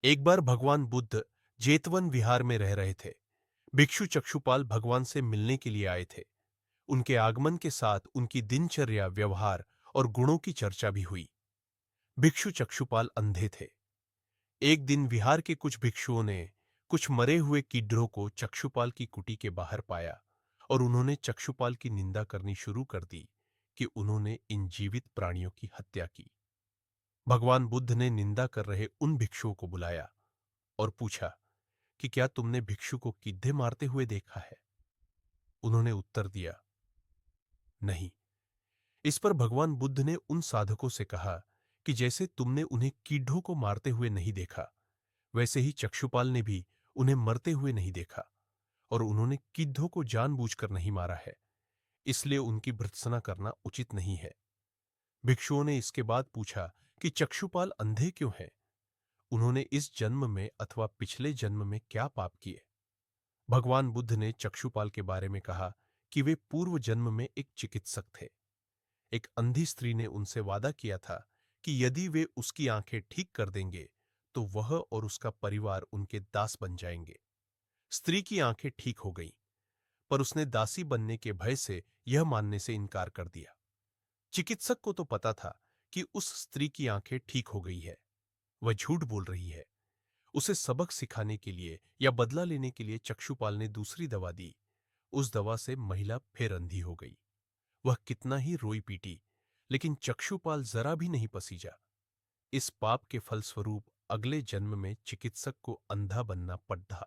एक बार भगवान बुद्ध जेतवन विहार में रह रहे थे। भिक्षु चक्षुपाल भगवान से मिलने के लिए आए थे। उनके आगमन के साथ उनकी दिनचर्या, व्यवहार और गुणों की चर्चा भी हुई। भिक्षु चक्षुपाल अंधे थे। एक दिन विहार के कुछ भिक्षुओं ने कुछ मरे हुए कीड़ों को चक्षुपाल की कुटी के बाहर पाया और उन्होंने चक्षुपाल की निंदा करनी शुरू कर दी कि उन्होंने इन जीवित प्राणियों की हत्या की। भगवान बुद्ध ने निंदा कर रहे उन भिक्षुओं को बुलाया और पूछा कि क्या तुमने भिक्षु को कीड़े मारते हुए देखा है? उन्होंने उत्तर दिया, नहीं। इस पर भगवान बुद्ध ने उन साधकों से कहा कि जैसे तुमने उन्हें कीड़ों को मारते हुए नहीं देखा, वैसे ही चक्षुपाल ने भी उन्हें मरते हुए नहीं देखा और उन्होंने कीड़ों को जानबूझकर नहीं मारा है, इसलिए उनकी भर्त्सना करना उचित नहीं है। भिक्षुओं ने इसके बाद पूछा कि चक्षुपाल अंधे क्यों हैं? उन्होंने इस जन्म में अथवा पिछले जन्म में क्या पाप किए? भगवान बुद्ध ने चक्षुपाल के बारे में कहा कि वे पूर्व जन्म में एक चिकित्सक थे। एक अंधी स्त्री ने उनसे वादा किया था कि यदि वे उसकी आंखें ठीक कर देंगे तो वह और उसका परिवार उनके दास बन जाएंगे। स्त्री की आंखें ठीक हो गईं, पर उसने दासी बनने के भय से यह मानने से इनकार कर दिया। चिकित्सक को तो पता था कि उस स्त्री की आंखें ठीक हो गई है, वह झूठ बोल रही है। उसे सबक सिखाने के लिए या बदला लेने के लिए चक्षुपाल ने दूसरी दवा दी। उस दवा से महिला फिर अंधी हो गई। वह कितना ही रोई पीटी, लेकिन चक्षुपाल जरा भी नहीं पसीजा। इस पाप के फलस्वरूप अगले जन्म में चिकित्सक को अंधा बनना पड़ा।